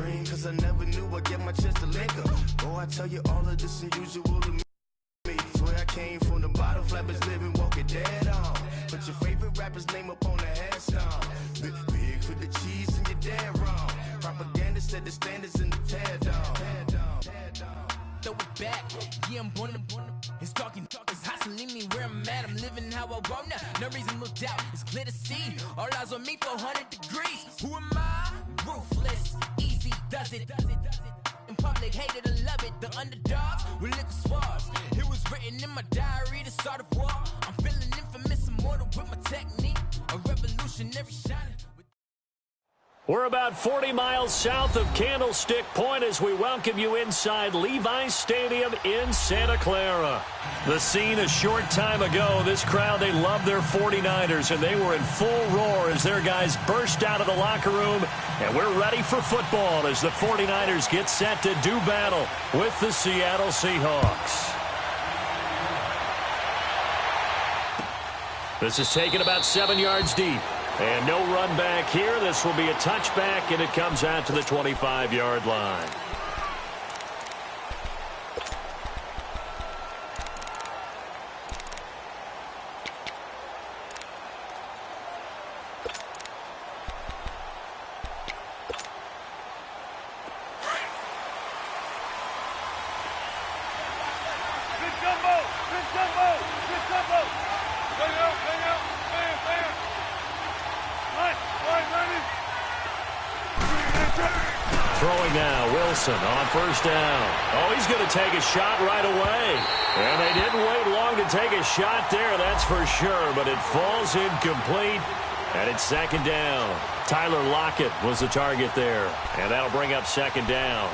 cream, cause I never knew I'd get my chance to link up. Oh, I tell you all of this unusual to me. Swear I came from the bottom, flappers living, walking dead on. Put your favorite rapper's name up on the headstone. Big for the cheese and you're dead wrong. Propaganda set the standards in the tear down. Throw it back, yeah, I'm born to it's talking, it's hustling me where I'm at. I'm living how I want now. No reason to doubt, it's clear to see. All eyes on me for 100 degrees. Who am I? Ruthless, easy does it. In public, hate it or love it. The underdogs with liquor swabs. It was written in my diary to start a war. I'm feeling infamous, immortal with my technique. A revolutionary shining. We're about 40 miles south of Candlestick Point as we welcome you inside Levi's Stadium in Santa Clara. The scene a short time ago, this crowd, they love their 49ers, and they were in full roar as their guys burst out of the locker room. And we're ready for football as the 49ers get set to do battle with the Seattle Seahawks. This is taken about 7 yards deep. And no run back here. This will be a touchback, and it comes out to the 25-yard line. Throwing now, Wilson on first down. Oh, he's going to take a shot right away. And they didn't wait long to take a shot there, that's for sure. But it falls incomplete, and it's second down. Tyler Lockett was the target there. And that'll bring up second down.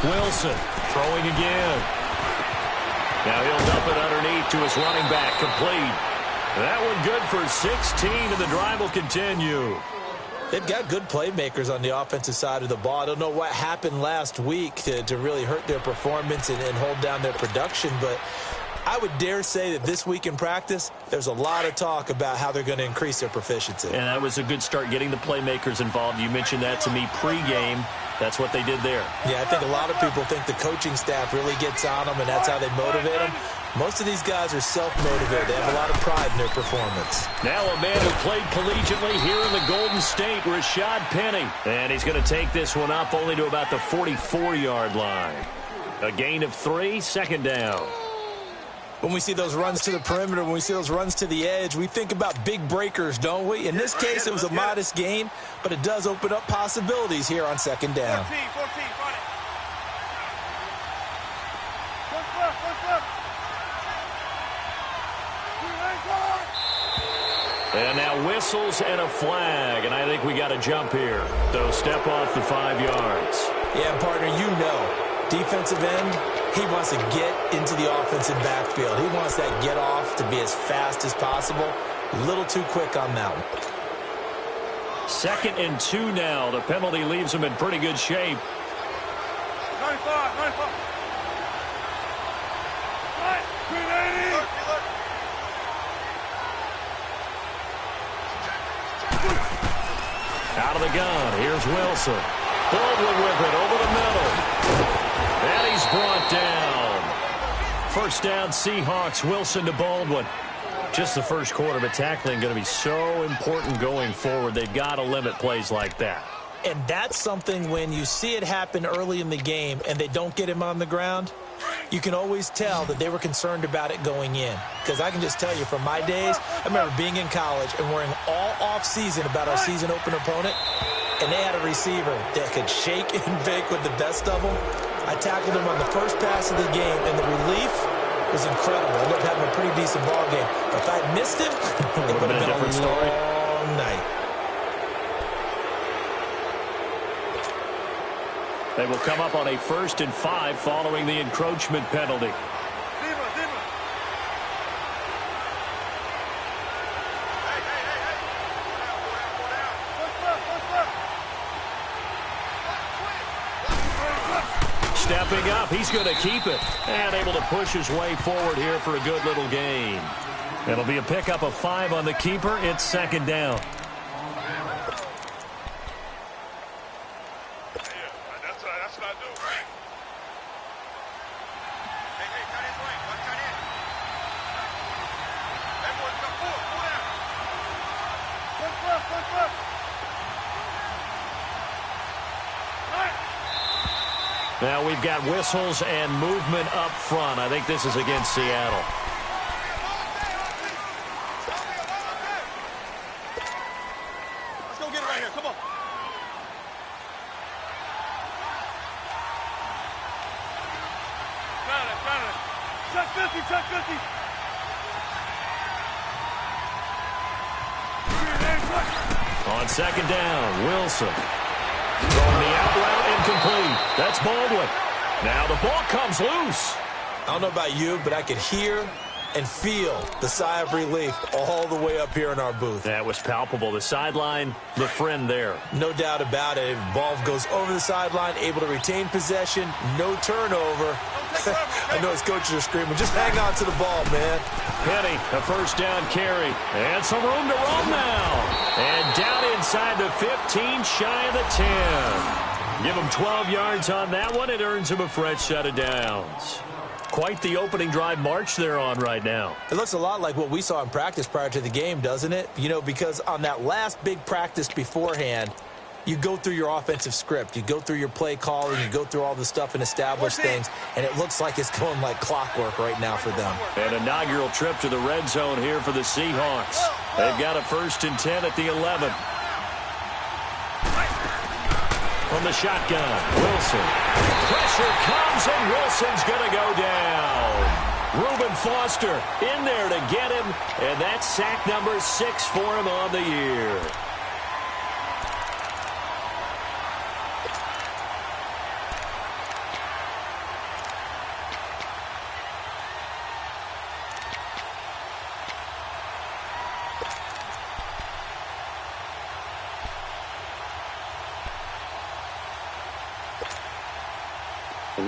Wilson throwing again. Now he'll dump it underneath to his running back, complete. That one good for 16, and the drive will continue. They've got good playmakers on the offensive side of the ball. I don't know what happened last week to really hurt their performance and hold down their production, but I would dare say that this week in practice, there's a lot of talk about how they're going to increase their proficiency. And that was a good start, getting the playmakers involved. You mentioned that to me pregame. That's what they did there. Yeah, I think a lot of people think the coaching staff really gets on them, and that's how they motivate them. Most of these guys are self-motivated. They have a lot of pride in their performance. Now a man who played collegiately here in the Golden State, Rashad Penny. And he's going to take this one up only to about the 44-yard line. A gain of 3, second down. When we see those runs to the perimeter, when we see those runs to the edge, we think about big breakers, don't we? In this case, it was a modest gain, but it does open up possibilities here on second down. 14, run it. And now whistles and a flag, and I think we got a jump here. So step off the 5 yards. Yeah, partner, you know, defensive end, he wants to get into the offensive backfield. He wants that get off to be as fast as possible. A little too quick on that one. 2nd and 2 now. The penalty leaves him in pretty good shape. 95. Right, 380. Out of the gun. Here's Wilson. Baldwin with it over the middle. And he's brought down. First down, Seahawks. Wilson to Baldwin. Just the first quarter, but tackling going to be so important going forward. They've got to limit plays like that. And that's something when you see it happen early in the game and they don't get him on the ground, you can always tell that they were concerned about it going in. Because I can just tell you from my days, I remember being in college and worrying all off-season about our season opener opponent, and they had a receiver that could shake and bake with the best of them. I tackled him on the first pass of the game, and the relief was incredible. I ended up having a pretty decent ball game. But if I had missed him, it would have been a different story. Long night. They will come up on a 1st and 5 following the encroachment penalty. Stepping up, he's going to keep it. And able to push his way forward here for a good little gain. It'll be a pickup of 5 on the keeper. It's second down. That's what I do. Hey, cut his way. Cut in. Everyone come forward. Pull down. Look. Now we've got whistles and movement up front. I think this is against Seattle. Let's go get it right here. Come on. Got it. Check 50. On second down, Wilson. Throwing the out route incomplete. That's Baldwin. Now the ball comes loose. I don't know about you, but I could hear and feel the sigh of relief all the way up here in our booth. That was palpable. The sideline, the friend there. No doubt about it. Ball goes over the sideline, able to retain possession, no turnover. I know his coaches are screaming, just hang on to the ball, man. Penny, a first down carry. And some room to roam now. And down inside the 15, shy of the 10. Give him 12 yards on that one. It earns him a fresh set of downs. Quite the opening drive march they're on right now. It looks a lot like what we saw in practice prior to the game, doesn't it? You know, because on that last big practice beforehand, you go through your offensive script. You go through your play calling. You go through all the stuff and establish things. And it looks like it's going like clockwork right now for them. An inaugural trip to the red zone here for the Seahawks. They've got a 1st and 10 at the 11. From the shotgun, Wilson. Pressure comes, and Wilson's going to go down. Reuben Foster in there to get him, and that's sack number 6 for him on the year.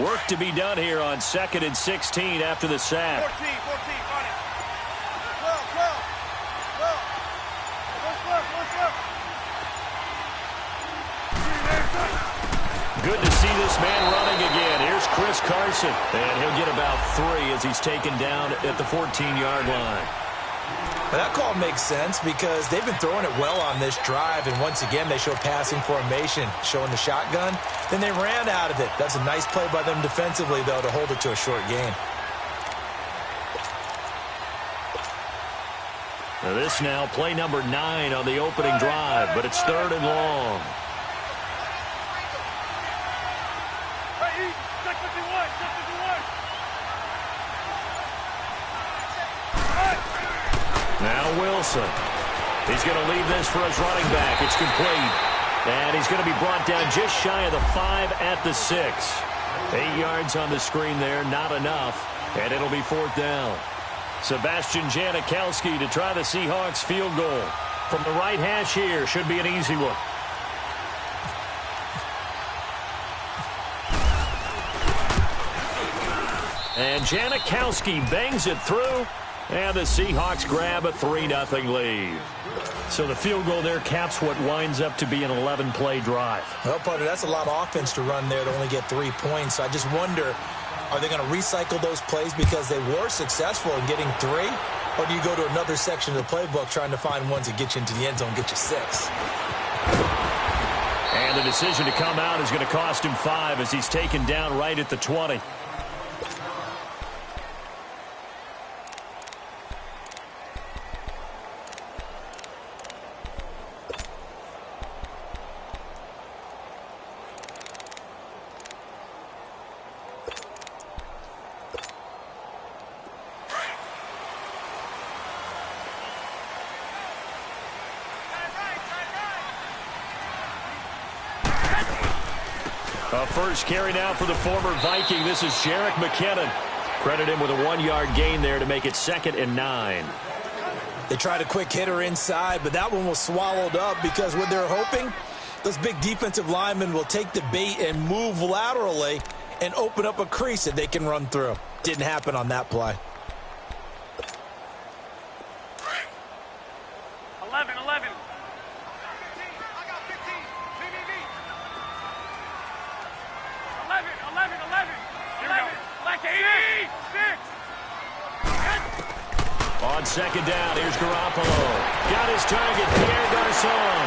Work to be done here on 2nd and 16 after the sack. 14, on it. Good to see this man running again. Here's Chris Carson. And he'll get about 3 as he's taken down at the 14-yard line. But that call makes sense because they've been throwing it well on this drive, and once again they show passing formation, showing the shotgun. Then they ran out of it. That's a nice play by them defensively, though, to hold it to a short gain. Now this now play number 9 on the opening drive, but it's 3rd and long. Check 51. Now Wilson. He's going to leave this for his running back. It's complete. And he's going to be brought down just shy of the 5 at the 6. 8 yards on the screen there, not enough. And it'll be 4th down. Sebastian Janikowski to try the Seahawks field goal. From the right hash here, should be an easy one. And Janikowski bangs it through. And the Seahawks grab a 3-0 lead. So the field goal there caps what winds up to be an 11-play drive. Well, partner, that's a lot of offense to run there to only get 3 points. So I just wonder, are they going to recycle those plays because they were successful in getting 3? Or do you go to another section of the playbook trying to find ones that get you into the end zone, get you 6? And the decision to come out is going to cost him 5 as he's taken down right at the 20. A first carry now for the former Viking. This is Jerick McKinnon. Credit him with a 1-yard gain there to make it 2nd and 9. They tried a quick hitter inside, but that one was swallowed up because what they're hoping, those big defensive linemen will take the bait and move laterally and open up a crease that they can run through. Didn't happen on that play. 11, 11. On second down, here's Garoppolo. Got his target, Pierre Garçon.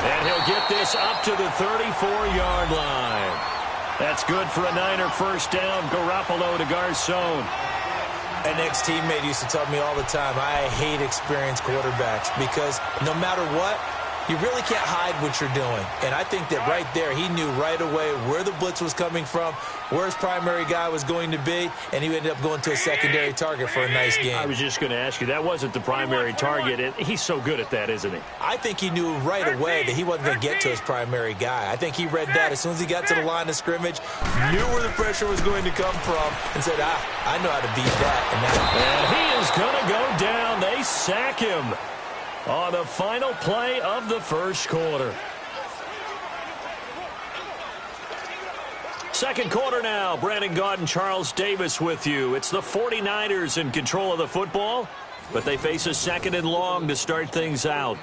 And he'll get this up to the 34-yard line. That's good for a Niner first down. Garoppolo to Garçon. An ex-teammate used to tell me all the time, I hate experienced quarterbacks because no matter what, you really can't hide what you're doing. And I think that right there, he knew right away where the blitz was coming from, where his primary guy was going to be, and he ended up going to a secondary target for a nice game. I was just going to ask you, that wasn't the primary target, and he's so good at that, isn't he? I think he knew right away that he wasn't going to get to his primary guy. I think he read that as soon as he got to the line of scrimmage, knew where the pressure was going to come from, and said, I know how to beat that. And he is going to go down. They sack him on the final play of the first quarter. Second quarter now. Brandon Gaudin, Charles Davis with you. It's the 49ers in control of the football, but they face a second and long to start things out.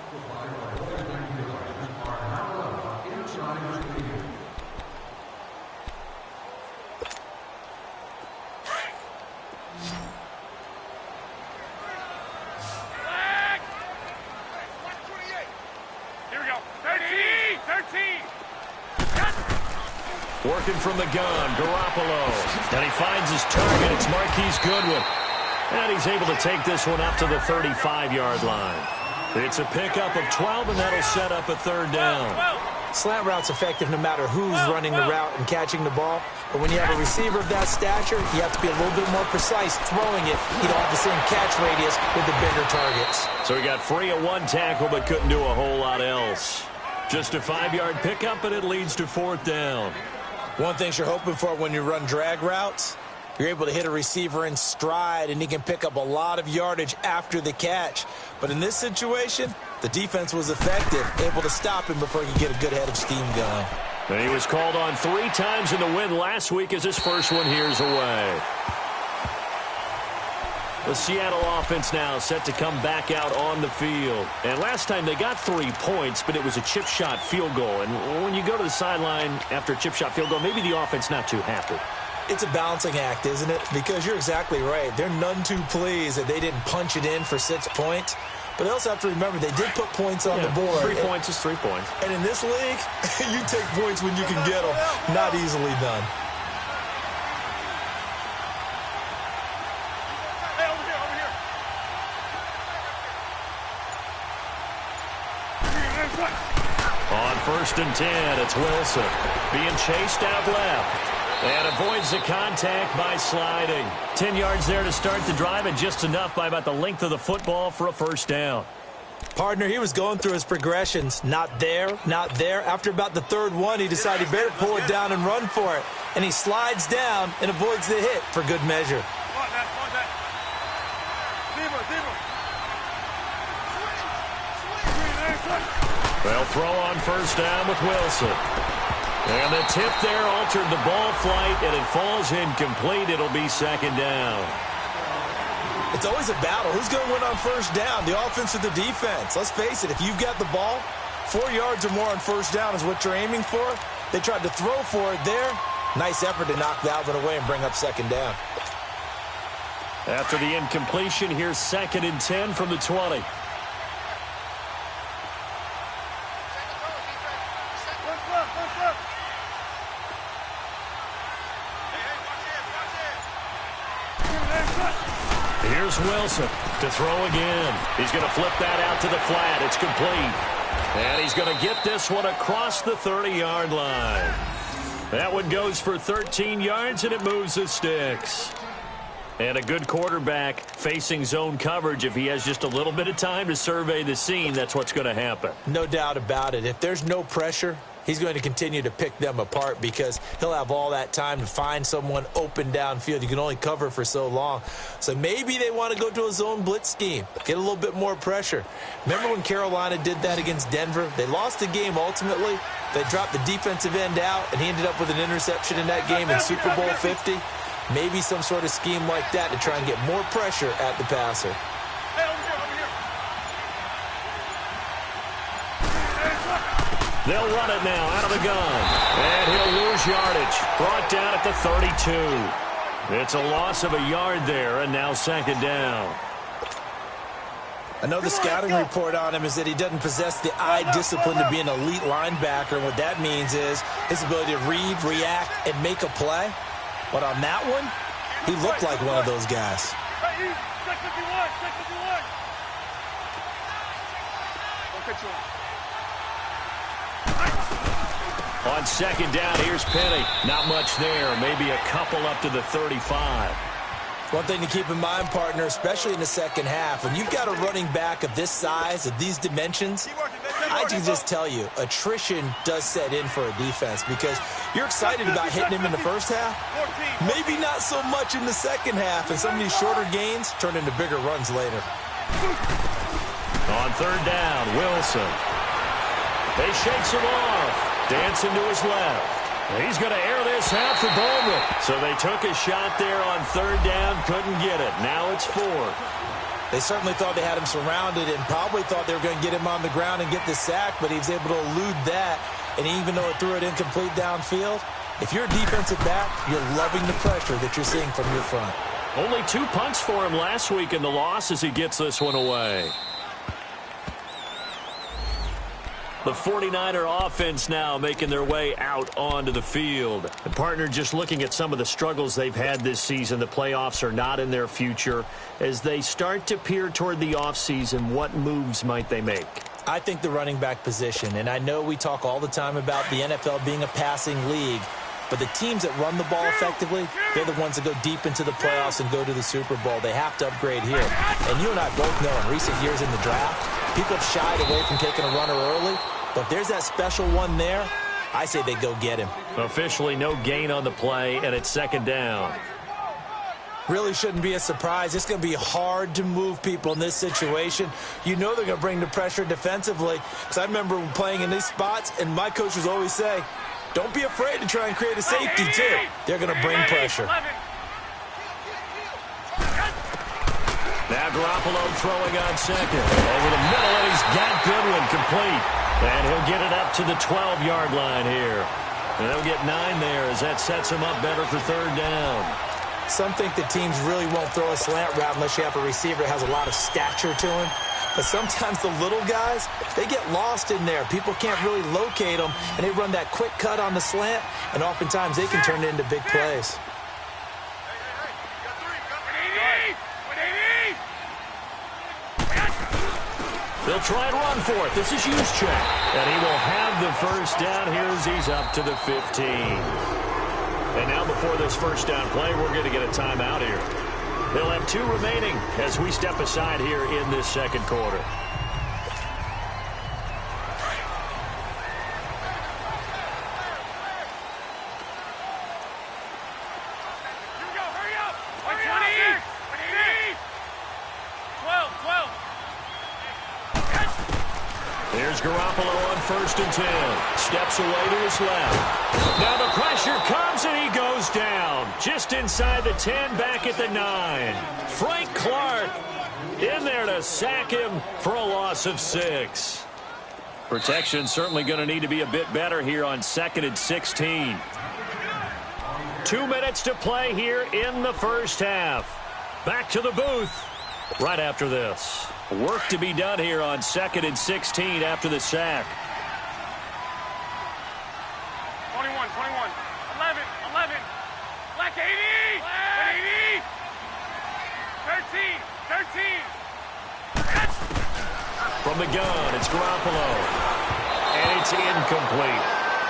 Working from the gun, Garoppolo. And he finds his target. It's Marquise Goodwin. And he's able to take this one up to the 35-yard line. It's a pickup of 12, and that'll set up a third down. Slant route's effective no matter who's running the route and catching the ball. But when you have a receiver of that stature, you have to be a little bit more precise throwing it. You don't have the same catch radius with the bigger targets. So he got free of one tackle but couldn't do a whole lot else. Just a 5-yard pickup, and it leads to fourth down. One thing you're hoping for when you run drag routes, you're able to hit a receiver in stride, and he can pick up a lot of yardage after the catch. But in this situation, the defense was effective, able to stop him before he could get a good head of steam going. And he was called on 3 times in the win last week as his first one here's away. The Seattle offense now set to come back out on the field. And last time they got 3 points, but it was a chip shot field goal. And when you go to the sideline after a chip shot field goal, maybe the offense not too happy. It's a balancing act, isn't it? Because you're exactly right. They're none too pleased that they didn't punch it in for 6 points. But they also have to remember they did put points on the board. 3 points is 3 points. And in this league, you take points when you can get them. Not easily done. On 1st and 10, it's Wilson being chased out left. And avoids the contact by sliding. 10 yards there to start the drive, and just enough by about the length of the football for a first down. Partner, he was going through his progressions. Not there, not there. After about the 3rd one, he decided he better pull it down and run for it. And he slides down and avoids the hit for good measure. They'll throw on first down with Wilson. And the tip there altered the ball flight, and it falls incomplete. It'll be 2nd down. It's always a battle. Who's going to win on first down, the offense or the defense? Let's face it, if you've got the ball, 4 yards or more on first down is what you're aiming for. They tried to throw for it there. Nice effort to knock that one away and bring up 2nd down. After the incompletion, here's 2nd and 10 from the 20. Here's Wilson to throw again. He's going to flip that out to the flat. It's complete. And he's going to get this one across the 30-yard line. That one goes for 13 yards, and it moves the sticks. And a good quarterback facing zone coverage. If he has just a little bit of time to survey the scene, that's what's going to happen. No doubt about it. If there's no pressure, he's going to continue to pick them apart because he'll have all that time to find someone open downfield. You can only cover for so long. So maybe they want to go to a zone blitz scheme, get a little bit more pressure. Remember when Carolina did that against Denver? They lost the game ultimately. They dropped the defensive end out, and he ended up with an interception in that game in Super Bowl 50. Maybe some sort of scheme like that to try and get more pressure at the passer. They'll run it now out of the gun. And he'll lose yardage. Brought down at the 32. It's a loss of a yard there, and now second down. I know the scouting report on him is that he doesn't possess the eye discipline to be an elite linebacker. And what that means is his ability to read, react, and make a play. But on that one, he looked like one of those guys. Check 51, check 51. Don't catch you on. On second down, here's Penny. Not much there. Maybe a couple up to the 35. One thing to keep in mind, partner, especially in the second half, when you've got a running back of this size, of these dimensions, I can just tell you, attrition does set in for a defense because you're excited about hitting him in the first half. Maybe not so much in the second half, and some of these shorter gains turn into bigger runs later. On third down, Wilson. He shakes him off. Dancing to his left. He's going to air this out for Baldwin. So they took a shot there on third down, couldn't get it. Now it's fourth. They certainly thought they had him surrounded and probably thought they were going to get him on the ground and get the sack, but he was able to elude that. And even though it threw it incomplete downfield, if you're a defensive back, you're loving the pressure that you're seeing from your front. Only 2 punts for him last week in the loss as he gets this one away. The 49er offense now making their way out onto the field. The partner, just looking at some of the struggles they've had this season, the playoffs are not in their future. As they start to peer toward the offseason, what moves might they make? I think the running back position, and I know we talk all the time about the NFL being a passing league, but the teams that run the ball effectively, they're the ones that go deep into the playoffs and go to the Super Bowl. They have to upgrade here. And you and I both know in recent years in the draft, people have shied away from taking a runner early. But if there's that special one there, I say they go get him. Officially no gain on the play, and it's second down. Really shouldn't be a surprise. It's going to be hard to move people in this situation. You know they're going to bring the pressure defensively. Because I remember playing in these spots, and my coaches always say, don't be afraid to try and create a safety, too. They're going to bring pressure. Now Garoppolo throwing on second. Over the middle, and he's got Goodwin complete. And he'll get it up to the 12-yard line here. And they'll get 9 there as that sets him up better for third down. Some think that teams really won't throw a slant route unless you have a receiver that has a lot of stature to him. But sometimes the little guys, they get lost in there. People can't really locate them, and they run that quick cut on the slant, and oftentimes they can turn it into big plays. They'll try and run for it. This is Juszczyk. And he will have the first down here as he's up to the 15. And now before this first down play, we're going to get a timeout here. They'll have 2 remaining as we step aside here in this second quarter. Here's Garoppolo on first and 10. Steps away to his left. Now the pressure comes and he goes down. Just inside the 10, back at the 9. Frank Clark in there to sack him for a loss of 6. Protection certainly going to need to be a bit better here on 2nd and 16. 2 minutes to play here in the first half. Back to the booth right after this. Work to be done here on 2nd and 16 after the sack. 21, 11. Black 80! 80! 13! From the gun, it's Garoppolo. And it's incomplete.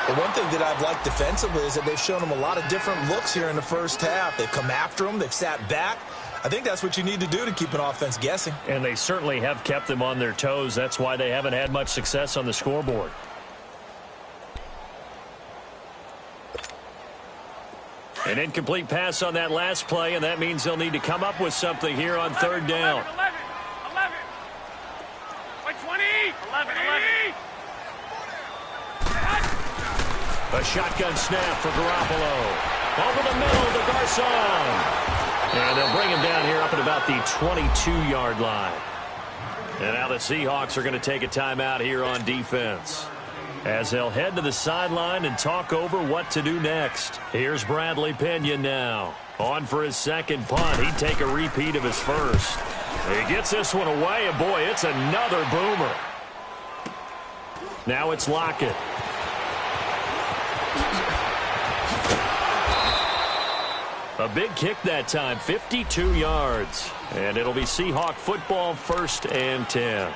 The one thing that I've liked defensively is that they've shown them a lot of different looks here in the first half. They've come after them. They've sat back. I think that's what you need to do to keep an offense guessing. And they certainly have kept them on their toes. That's why they haven't had much success on the scoreboard. An incomplete pass on that last play, and that means they'll need to come up with something here on third down. 11. Wait, 20. 11. A shotgun snap for Garoppolo. Over the middle to Garcon. And they'll bring him down here up at about the 22-yard line. And now the Seahawks are going to take a timeout here on defense, as they'll head to the sideline and talk over what to do next. Here's Bradley Pinion now. On for his second punt. He'd take a repeat of his first. He gets this one away, and boy, it's another boomer. Now it's Lockett. A big kick that time, 52 yards. And it'll be Seahawk football, 1st and 10.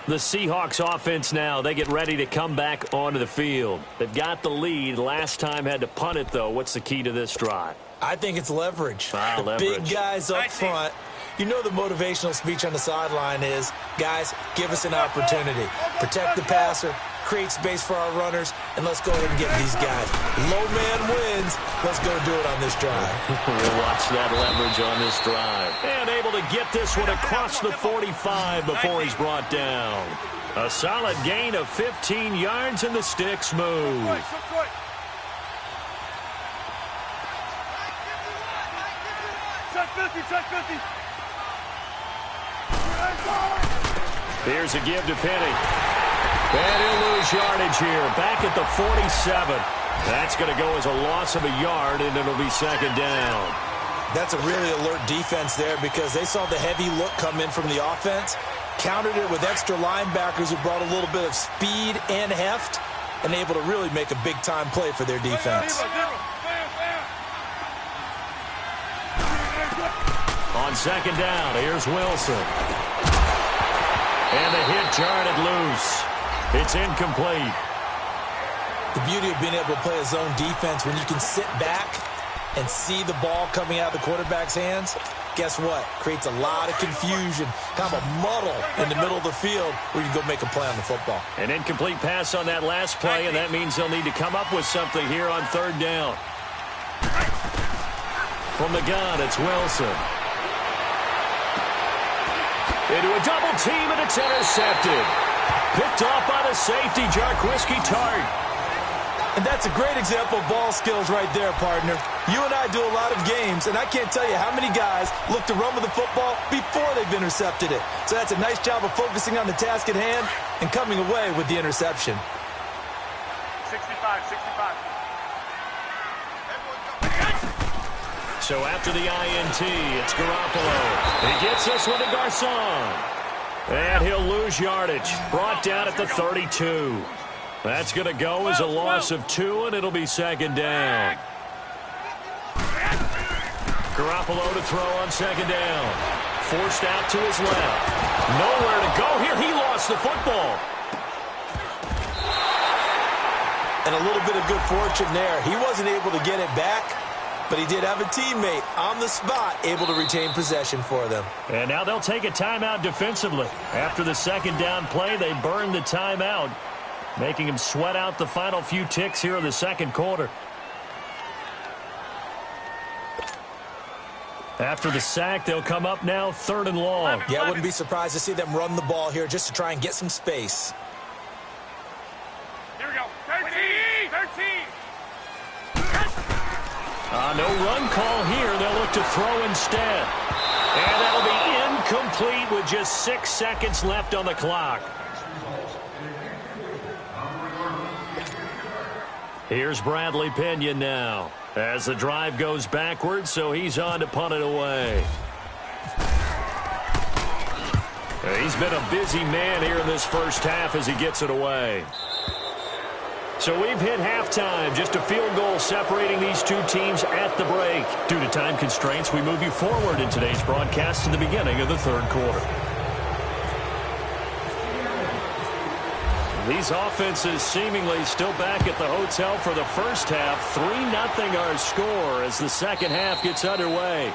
The Seahawks offense now, they get ready to come back onto the field. They've got the lead. Last time had to punt it, though. What's the key to this drive? I think it's leverage. Leverage. Big guys up front. You know the motivational speech on the sideline is, guys, give us an opportunity. Protect the passer, create space for our runners, and let's go ahead and get these guys. Low man wins. Let's go do it on this drive. We'll watch that leverage on this drive. And able to get this one across the 45 before he's brought down. A solid gain of 15 yards, and the sticks move. Check 50. Here's a give to Penny. And he'll lose yardage here. Back at the 47. That's going to go as a loss of a yard, and it'll be second down. That's a really alert defense there, because they saw the heavy look come in from the offense, countered it with extra linebackers who brought a little bit of speed and heft, and able to really make a big-time play for their defense. On second down, here's Wilson. And the hit jarred it loose. It's incomplete. The beauty of being able to play a zone defense, when you can sit back and see the ball coming out of the quarterback's hands, guess what? Creates a lot of confusion, kind of a muddle in the middle of the field where you can go make a play on the football. An incomplete pass on that last play, and that means they'll need to come up with something here on third down. From the gun, it's Wilson. Into a double team, and it's intercepted. Picked off by the safety, Jarquiski Tart. And that's a great example of ball skills right there, partner. You and I do a lot of games, and I can't tell you how many guys look to run with the football before they've intercepted it. So that's a nice job of focusing on the task at hand and coming away with the interception. 65. So after the INT, it's Garoppolo. He gets this one to Garcon. And he'll lose yardage. Brought down at the 32. That's going to go as a loss of 2, and it'll be second down. Garoppolo to throw on second down. Forced out to his left. Nowhere to go here. He lost the football. And a little bit of good fortune there. He wasn't able to get it back, but he did have a teammate on the spot able to retain possession for them. And now they'll take a timeout defensively. After the second down play, they burned the timeout, making him sweat out the final few ticks here in the second quarter. After the sack, they'll come up now 3rd and long. Yeah, I wouldn't be surprised to see them run the ball here just to try and get some space. Here we go. 13. No run call here. They'll look to throw instead. And that'll be incomplete with just 6 seconds left on the clock. Here's Bradley Pinion now as the drive goes backwards, so he's on to punt it away. He's been a busy man here in this first half as he gets it away. So we've hit halftime. Just a field goal separating these two teams at the break. Due to time constraints, we move you forward in today's broadcast to the beginning of the third quarter. These offenses seemingly still back at the hotel for the first half. 3-0 our score as the second half gets underway.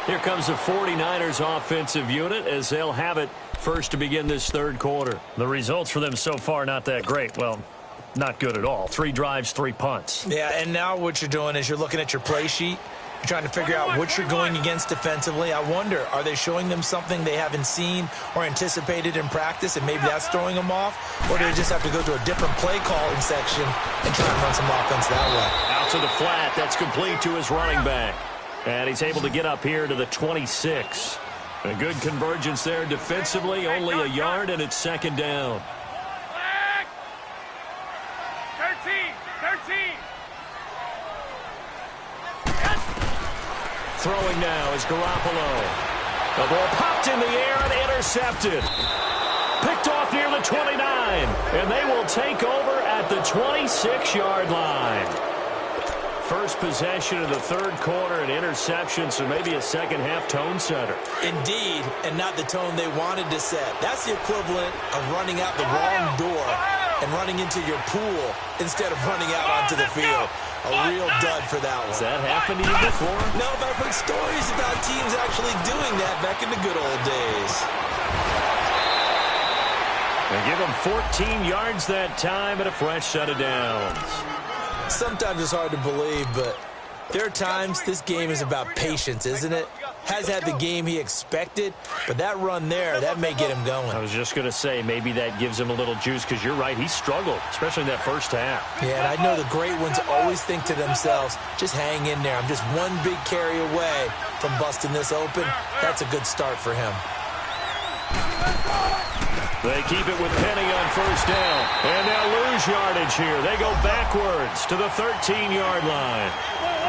Here comes the 49ers offensive unit as they'll have it first to begin this third quarter. The results for them so far not that great. Well, not good at all. 3 drives, 3 punts. Yeah, and now what you're doing is you're looking at your play sheet. You're trying to figure out what you're going against defensively. I wonder, are they showing them something they haven't seen or anticipated in practice, and maybe that's throwing them off? Or do they just have to go to a different play calling section and try and run some offense that way? Out to the flat. That's complete to his running back. And he's able to get up here to the 26. A good convergence there defensively, only a yard, and it's second down. 13. Throwing now is Garoppolo. The ball popped in the air and intercepted. Picked off near the 29, and they will take over at the 26-yard line. First possession of the third quarter, an interception, so maybe a second-half tone setter. Indeed, and not the tone they wanted to set. That's the equivalent of running out the wrong door and running into your pool instead of running out onto the field. A real dud for that one. Has that happened to you before? No, but I've heard stories about teams actually doing that back in the good old days. They give them 14 yards that time and a fresh set of downs. Sometimes it's hard to believe, but there are times this game is about patience, isn't it? Has had the game he expected, but that run there, that may get him going. I was just going to say, maybe that gives him a little juice, because you're right, he struggled, especially in that first half. Yeah, and I know the great ones always think to themselves, just hang in there. I'm just one big carry away from busting this open. That's a good start for him. They keep it with Penny on first down, and they'll lose yardage here. They go backwards to the 13-yard line.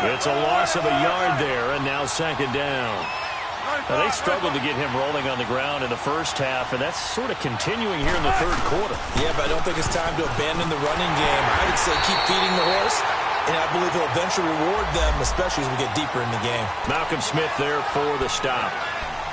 It's a loss of a yard there, and now second down. Now, they struggled to get him rolling on the ground in the first half, and that's sort of continuing here in the third quarter. Yeah, but I don't think it's time to abandon the running game. I would say keep feeding the horse, and I believe he'll eventually reward them, especially as we get deeper in the game. Malcolm Smith there for the stop.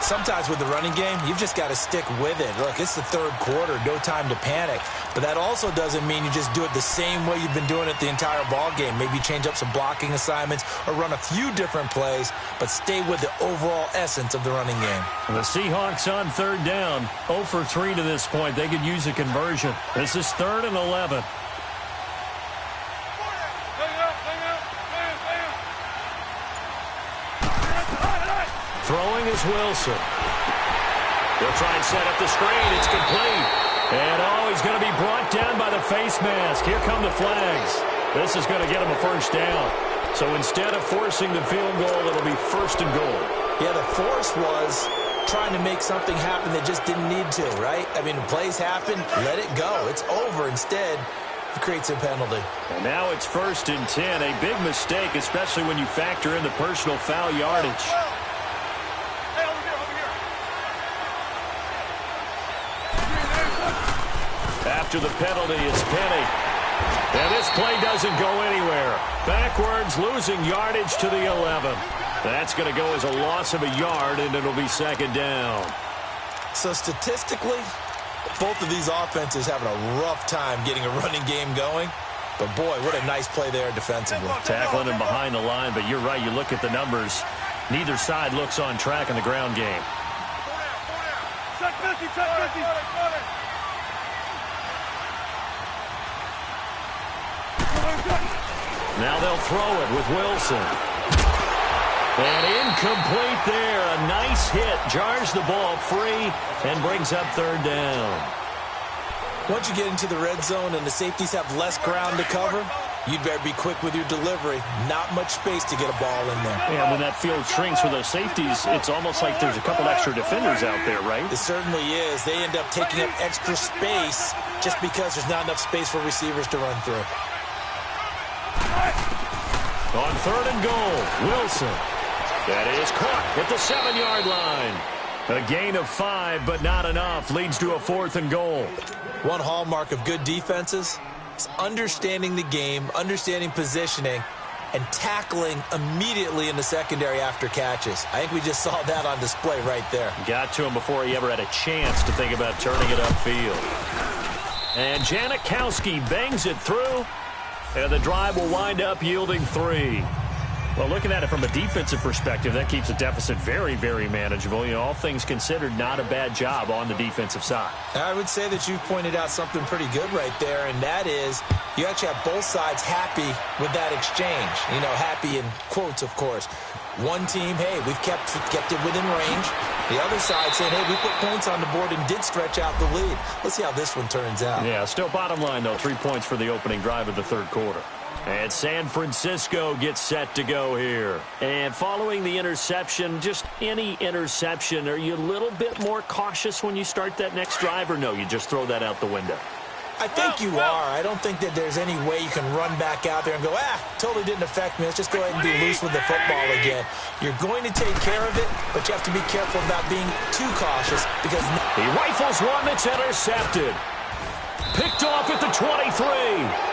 Sometimes with the running game, you've just got to stick with it. Look, it's the third quarter, no time to panic. But that also doesn't mean you just do it the same way you've been doing it the entire ball game. Maybe change up some blocking assignments or run a few different plays, but stay with the overall essence of the running game. The Seahawks on third down, 0 for 3 to this point. They could use a conversion. This is 3rd and 11. Throwing is Wilson. They'll try and set up the screen. It's complete. And, he's going to be brought down by the face mask. Here come the flags. This is going to get him a first down. So instead of forcing the field goal, it'll be 1st and goal. Yeah, the force was trying to make something happen that just didn't need to, right? I mean, plays happen, let it go. It's over. Instead, it creates a penalty. And now it's 1st and 10. A big mistake, especially when you factor in the personal foul yardage. After the penalty, it's Penny. And this play doesn't go anywhere. Backwards, losing yardage to the 11. That's going to go as a loss of a yard, and it'll be 2nd down. So statistically, both of these offenses having a rough time getting a running game going. But, boy, what a nice play there defensively. Tackling him behind the line, but you're right. You look at the numbers. Neither side looks on track in the ground game. Check 50, check 50. Now they'll throw it with Wilson. And incomplete there. A nice hit. Jars the ball free and brings up 3rd down. Once you get into the red zone and the safeties have less ground to cover, you'd better be quick with your delivery. Not much space to get a ball in there. And when that field shrinks for those safeties, it's almost like there's a couple extra defenders out there, right? It certainly is. They end up taking up extra space just because there's not enough space for receivers to run through. On 3rd and goal, Wilson. That is caught at the 7-yard line. A gain of 5, but not enough. Leads to a 4th and goal. One hallmark of good defenses is understanding the game, understanding positioning, and tackling immediately in the secondary after catches. I think we just saw that on display right there. Got to him before he ever had a chance to think about turning it upfield. And Janikowski bangs it through. And the drive will wind up yielding 3. Well, looking at it from a defensive perspective, that keeps the deficit very, very manageable. You know, all things considered, not a bad job on the defensive side. I would say that you've pointed out something pretty good right there, and that is you actually have both sides happy with that exchange. You know, happy in quotes, of course. One team, hey, we've kept it within range. The other side saying, hey, we put points on the board and did stretch out the lead. Let's see how this one turns out. Yeah, still bottom line, though, 3 points for the opening drive of the third quarter. And San Francisco gets set to go here. And following the interception, just any interception, are you a little bit more cautious when you start that next drive, or no, you just throw that out the window? I think you are. I don't think that there's any way you can run back out there and go, totally didn't affect me. Let's just go ahead and be loose with the football again. You're going to take care of it, but you have to be careful about being too cautious because he rifles one that's intercepted. Picked off at the 23.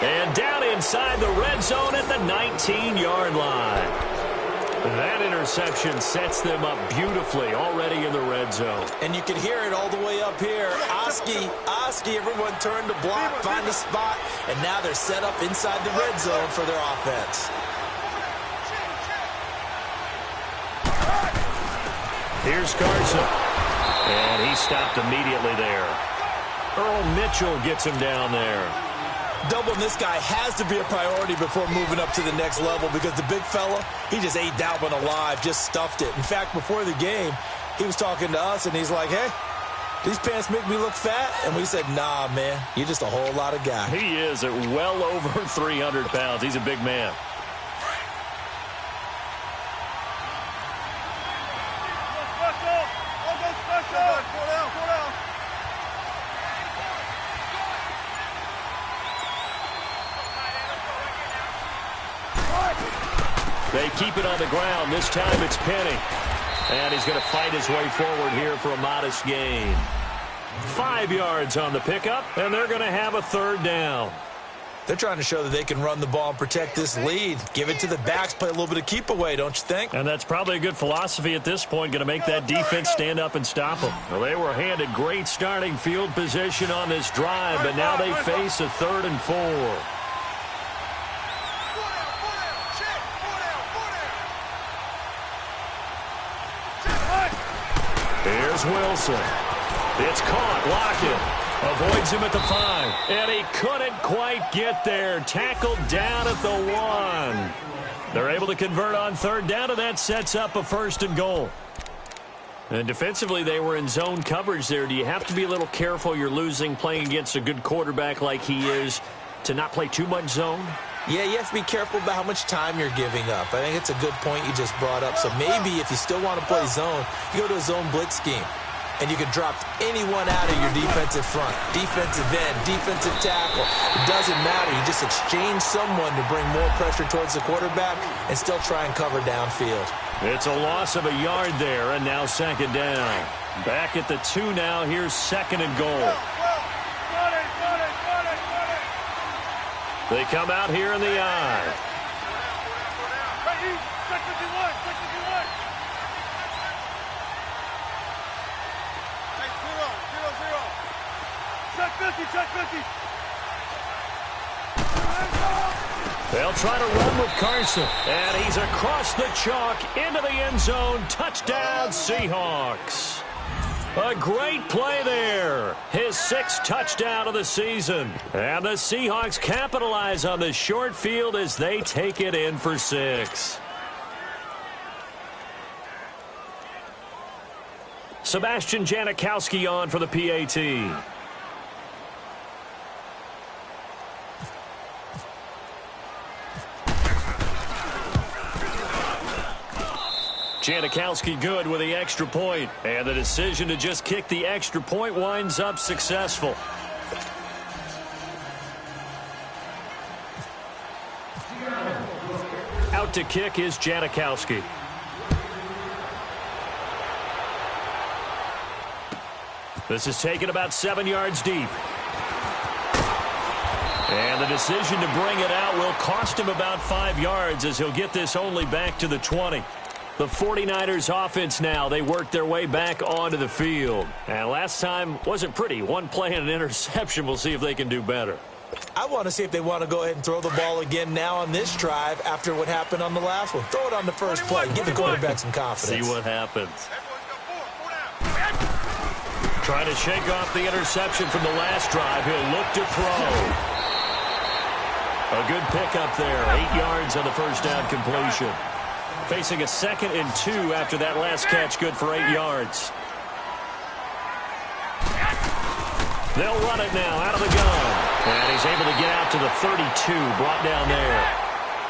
And down inside the red zone at the 19-yard line. That interception sets them up beautifully already in the red zone. And you can hear it all the way up here. Oski, everyone turned to block, find a spot, and now they're set up inside the red zone for their offense. Here's Carson. And he stopped immediately there. Earl Mitchell gets him down there. Doubling this guy has to be a priority before moving up to the next level because the big fella, he just ate that one alive, just stuffed it. In fact, before the game, he was talking to us, and he's like, hey, these pants make me look fat? And we said, nah, man, you're just a whole lot of guy. He is at well over 300 pounds. He's a big man. They keep it on the ground. This time it's Penny. And he's going to fight his way forward here for a modest gain. 5 yards on the pickup, and they're going to have a third down. They're trying to show that they can run the ball and protect this lead. Give it to the backs, play a little bit of keep away, don't you think? And that's probably a good philosophy at this point, going to make that defense stand up and stop them. Well, they were handed great starting field position on this drive, but now they face a 3rd and 4. Here's Wilson. It's caught. Lockett avoids him at the 5. And he couldn't quite get there. Tackled down at the 1. They're able to convert on 3rd down, and that sets up a 1st and goal. And defensively, they were in zone coverage there. Do you have to be a little careful? You're losing playing against a good quarterback like he is to not play too much zone? Yeah, you have to be careful about how much time you're giving up. I think it's a good point you just brought up. So maybe if you still want to play zone, you go to a zone blitz scheme. And you can drop anyone out of your defensive front. Defensive end, defensive tackle. It doesn't matter. You just exchange someone to bring more pressure towards the quarterback and still try and cover downfield. It's a loss of a yard there, and now 2nd down. Back at the 2 now. Here's 2nd and goal. They come out here in the I. Check 50. They'll try to run with Carson. And he's across the chalk into the end zone. Touchdown, Seahawks. A great play there. His 6th touchdown of the season. And the Seahawks capitalize on the short field as they take it in for 6. Sebastian Janikowski on for the PAT. Janikowski good with the extra point. And the decision to just kick the extra point winds up successful. Out to kick is Janikowski. This is taken about 7 yards deep. And the decision to bring it out will cost him about 5 yards as he'll get this only back to the 20. The 49ers offense now, they work their way back onto the field. And last time wasn't pretty. One play and an interception. We'll see if they can do better. I want to see if they want to go ahead and throw the ball again now on this drive after what happened on the last one. Throw it on the first play. Give the quarterback some confidence. See what happens. Trying to shake off the interception from the last drive. He'll look to throw. A good pickup there. 8 yards on the first down completion. Facing a 2nd and 2 after that last catch. Good for 8 yards. They'll run it now out of the gun. And he's able to get out to the 32. Brought down there.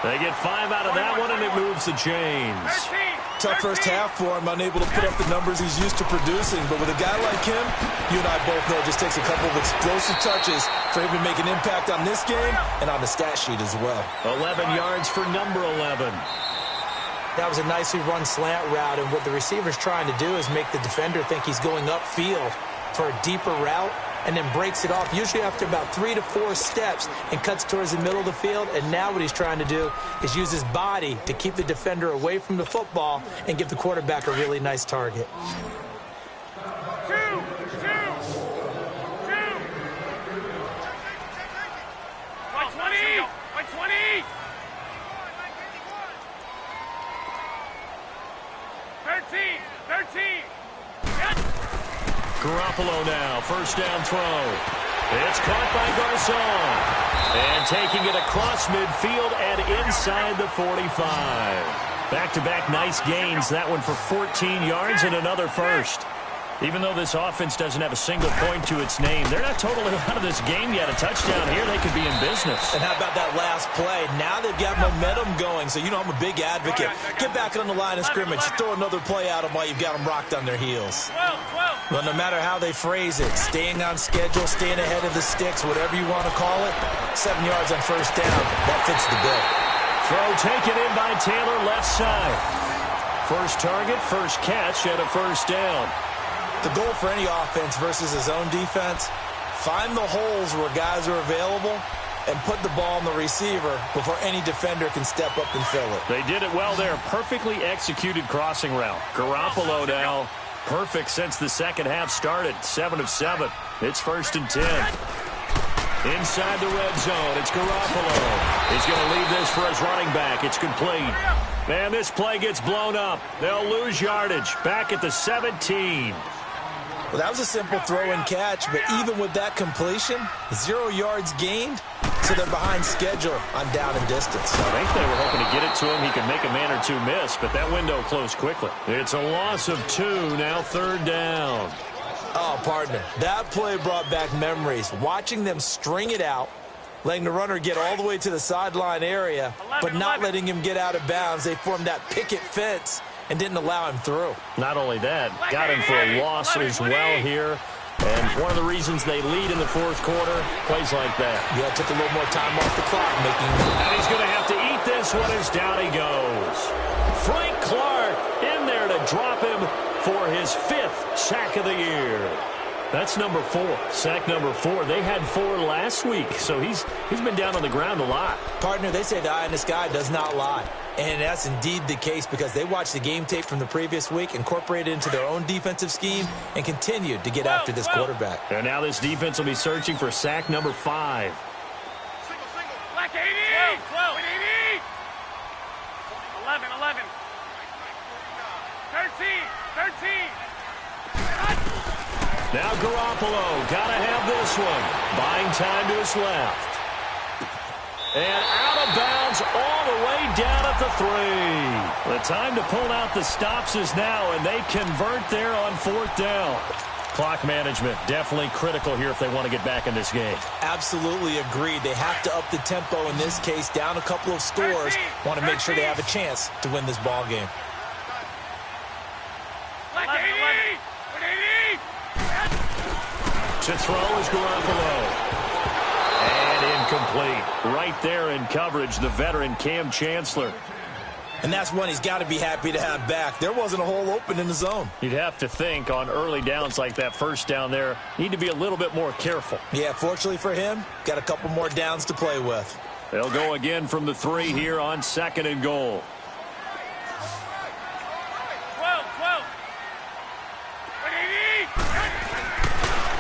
They get 5 out of that one, and it moves the chains. Tough first half for him, unable to put up the numbers he's used to producing. But with a guy like him, you and I both know it just takes a couple of explosive touches for him to make an impact on this game and on the stat sheet as well. 11 yards for number 11. That was a nicely run slant route, and what the receiver's trying to do is make the defender think he's going upfield for a deeper route, and then breaks it off, usually after about 3 to 4 steps, and cuts towards the middle of the field. And now what he's trying to do is use his body to keep the defender away from the football and give the quarterback a really nice target. 2, 2, 2. 20, 20. 13, 13. Garoppolo now, first down throw. It's caught by Garcon. And taking it across midfield and inside the 45. Back-to-back nice gains. That one for 14 yards and another first. Even though this offense doesn't have a single point to its name, they're not totally out of this game yet. A touchdown here, they could be in business. And how about that last play? Now they've got momentum going, so you know I'm a big advocate. Get back on the line of scrimmage. Throw another play out of while you've got them rocked on their heels. 12. Well, no matter how they phrase it, staying on schedule, staying ahead of the sticks, whatever you want to call it, 7 yards on first down, that fits the bill. Throw taken in by Taylor, left side. First target, first catch, and a first down. The goal for any offense versus his own defense, find the holes where guys are available and put the ball on the receiver before any defender can step up and fill it. They did it well there. Perfectly executed crossing route. Garoppolo now perfect since the second half started. 7 of 7. It's 1st and 10. Inside the red zone, it's Garoppolo. He's going to leave this for his running back. It's complete. Man, this play gets blown up. They'll lose yardage. Back at the 17. Well, that was a simple throw and catch, but even with that completion, 0 yards gained, so they're behind schedule on down and distance. I think they were hoping to get it to him. He could make a man or two miss, but that window closed quickly. It's a loss of 2, now 3rd down. Oh, partner, that play brought back memories. Watching them string it out, letting the runner get all the way to the sideline area, but not letting him get out of bounds. They formed that picket fence and didn't allow him through. Not only that, got him for a loss as well here. And one of the reasons they lead in the 4th quarter, plays like that. Yeah, took a little more time off the clock. And he's going to have to eat this one as down he goes. Frank Clark in there to drop him for his 5th sack of the year. That's number 4. Sack number 4. They had 4 last week, so he's been down on the ground a lot. Partner, they say the eye in the sky does not lie. And that's indeed the case because they watched the game tape from the previous week, incorporated it into their own defensive scheme, and continued to get after this quarterback. And now this defense will be searching for sack number 5. Black 80. 12. 80. 11. 13. Now Garoppolo, gotta have this one. Buying time to his left. And out of bounds all the way down at the 3. The time to pull out the stops is now, and they convert there on 4th down. Clock management definitely critical here if they want to get back in this game. Absolutely agreed. They have to up the tempo in this case, down a couple of scores. Want to make sure they have a chance to win this ball game. 11. To throw is Garoppolo. And incomplete. Right there in coverage, the veteran Cam Chancellor. And that's one he's got to be happy to have back. There wasn't a hole open in the zone. You'd have to think on early downs like that first down there, need to be a little bit more careful. Yeah, fortunately for him, got a couple more downs to play with. They'll go again from the 3 here on 2nd and goal. 12.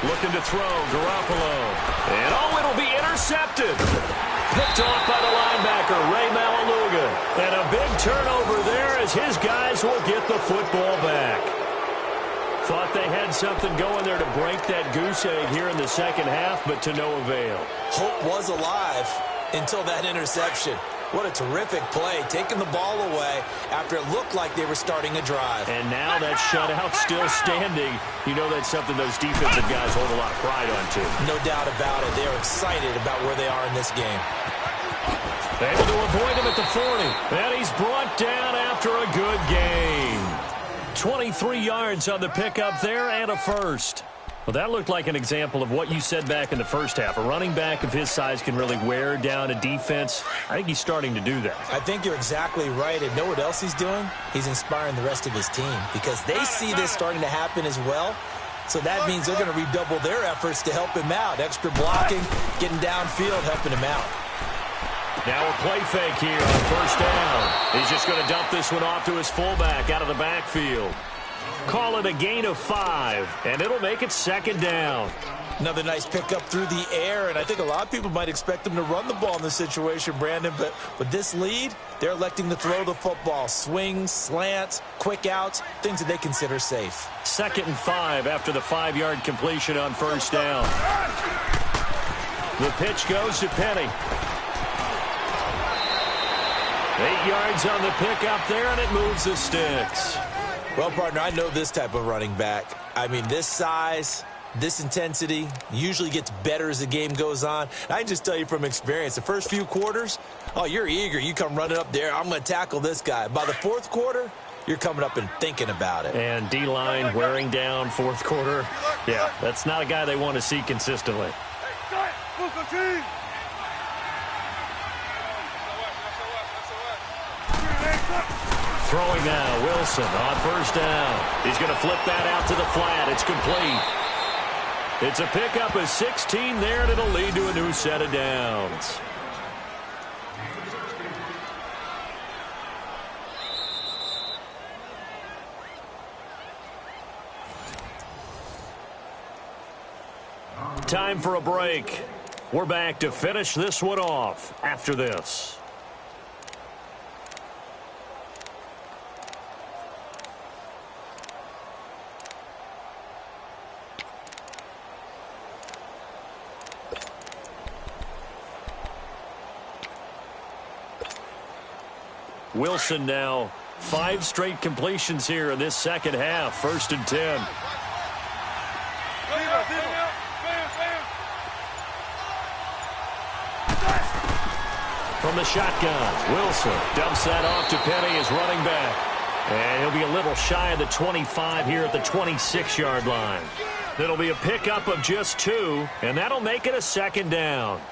Looking to throw, Garoppolo. And it'll be intercepted. Picked off by the linebacker, Ray Malaluga. And a big turnover there as his guys will get the football back. Thought they had something going there to break that goose egg here in the second half, but to no avail. Hope was alive until that interception. What a terrific play, taking the ball away after it looked like they were starting a drive. And now that shutout still standing. You know that's something those defensive guys hold a lot of pride on, too. No doubt about it. They're excited about where they are in this game. Able to avoid him at the 40. And he's brought down after a good game. 23 yards on the pickup there and a first. Well, that looked like an example of what you said back in the first half. A running back of his size can really wear down a defense. I think he's starting to do that. I think you're exactly right. And know what else he's doing? He's inspiring the rest of his team because they see this starting to happen as well. So that means they're going to redouble their efforts to help him out. Extra blocking, getting downfield, helping him out. Now a play fake here on first down. He's just going to dump this one off to his fullback out of the backfield. Call it a gain of 5, and it'll make it second down. Another nice pickup through the air, and I think a lot of people might expect them to run the ball in this situation, Brandon, but with this lead, they're electing to throw the football. Swings, slants, quick outs, things that they consider safe. 2nd and 5 after the 5-yard completion on first down. The pitch goes to Penny. 8 yards on the pickup there, and it moves the sticks. Well, partner, I know this type of running back. I mean, this size, this intensity usually gets better as the game goes on. And I can just tell you from experience, the first few quarters, oh, you're eager. You come running up there, I'm going to tackle this guy. By the 4th quarter, you're coming up and thinking about it. And D-line wearing down 4th quarter. Yeah, that's not a guy they want to see consistently. Throwing now, Wilson on first down. He's going to flip that out to the flat. It's complete. It's a pickup of 16 there, and it'll lead to a new set of downs. Time for a break. We're back to finish this one off after this. Wilson now 5 straight completions here in this second half. 1st and 10. From the shotgun, Wilson dumps that off to Penny as running back. And he'll be a little shy of the 25 here at the 26-yard line. That'll be a pickup of just 2, and that'll make it a second down.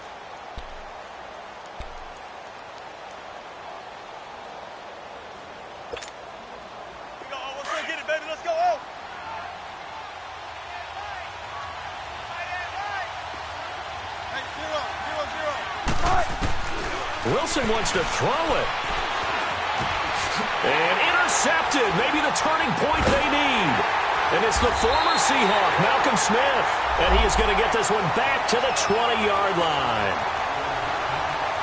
Wilson wants to throw it. And intercepted. Maybe the turning point they need. And it's the former Seahawk, Malcolm Smith. And he is going to get this one back to the 20-yard line.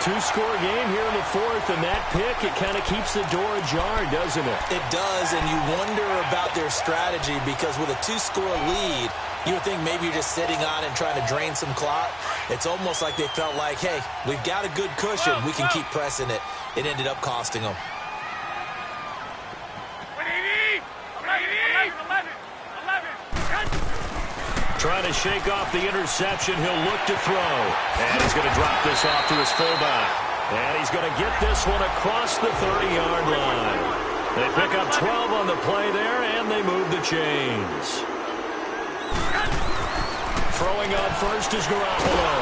2-score game here in the 4th, and that pick, it kind of keeps the door ajar, doesn't it? It does, and you wonder about their strategy because with a 2-score lead, you would think maybe you're just sitting on and trying to drain some clock. It's almost like they felt like, hey, we've got a good cushion. We can keep pressing it. It ended up costing them. Trying to shake off the interception. He'll look to throw. And he's going to drop this off to his fullback. And he's going to get this one across the 30-yard line. They pick up 12 on the play there, and they move the chains. Throwing on first is Garoppolo.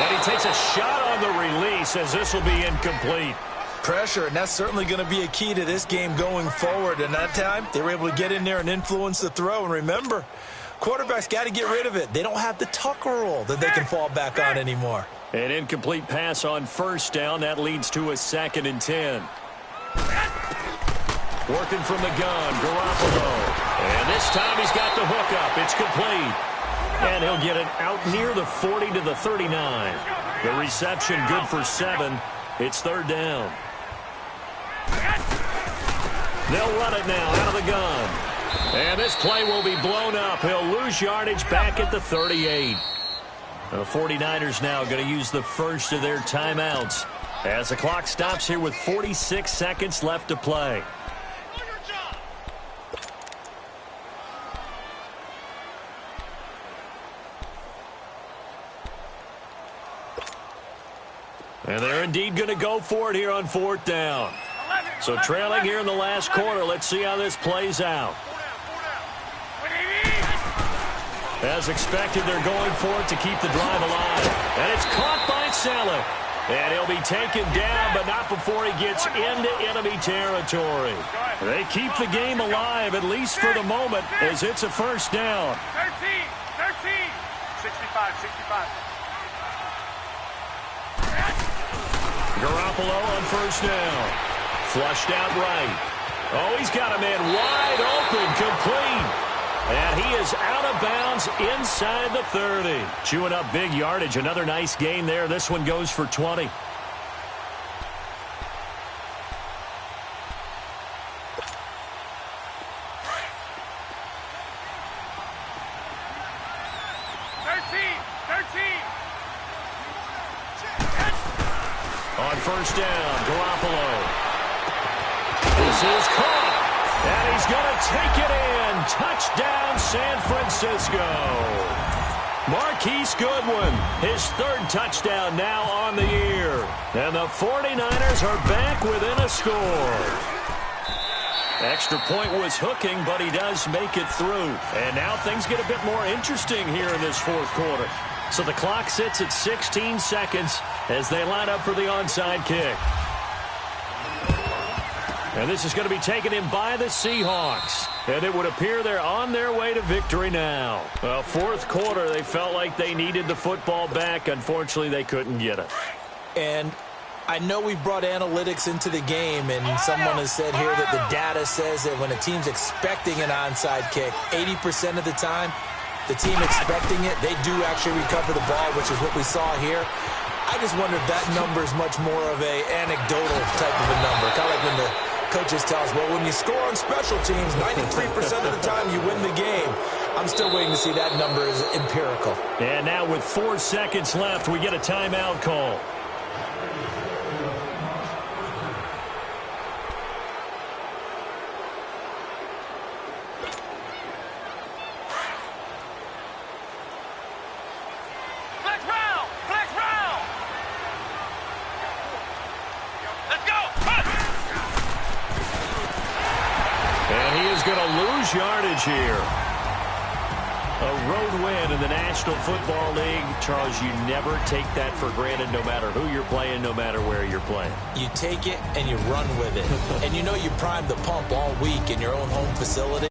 And he takes a shot on the release as this will be incomplete. Pressure, and that's certainly going to be a key to this game going forward. And that time, they were able to get in there and influence the throw. And remember, quarterbacks got to get rid of it. They don't have the Tucker rule that they can fall back on anymore. An incomplete pass on first down. That leads to a 2nd and 10. Working from the gun, Garoppolo. And this time he's got the hookup. It's complete. And he'll get it out near the 40 to the 39. The reception good for 7. It's third down. They'll run it now out of the gun. And this play will be blown up. He'll lose yardage back at the 38. The 49ers now going to use the first of their timeouts as the clock stops here with 46 seconds left to play. And they're indeed going to go for it here on fourth down. So trailing here in the last quarter. Let's see how this plays out. As expected, they're going for it to keep the drive alive. And it's caught by Selleck. And he'll be taken down, but not before he gets into enemy territory. They keep the game alive, at least for the moment, as it's a first down. 13. 65. Garoppolo on first down. Flushed out right. Oh, he's got a man wide open, complete. And he is out of bounds inside the 30. Chewing up big yardage. Another nice gain there. This one goes for 20. On first down, Garoppolo. This is caught. And he's going to take it in. Touchdown, San Francisco. Marquise Goodwin, his third touchdown now on the year. And the 49ers are back within a score. Extra point was hooking, but he does make it through. And now things get a bit more interesting here in this fourth quarter. So the clock sits at 16 seconds as they line up for the onside kick. And this is going to be taken in by the Seahawks. And it would appear they're on their way to victory now. Well, fourth quarter, they felt like they needed the football back. Unfortunately, they couldn't get it. And I know we brought analytics into the game, and someone has said here that the data says that when a team's expecting an onside kick, 80% of the time, the team expecting it, they do actually recover the ball, which is what we saw here. I just wonder if that number is much more of a anecdotal type of a number. Kind of like when the coaches tell us, well, when you score on special teams, 93% of the time you win the game. I'm still waiting to see that number is empirical. And now with 4 seconds left, we get a timeout call. Yardage here. A road win in the National Football League. Charles, you never take that for granted no matter who you're playing, no matter where you're playing. You take it and you run with it. And you know you primed the pump all week in your own home facility.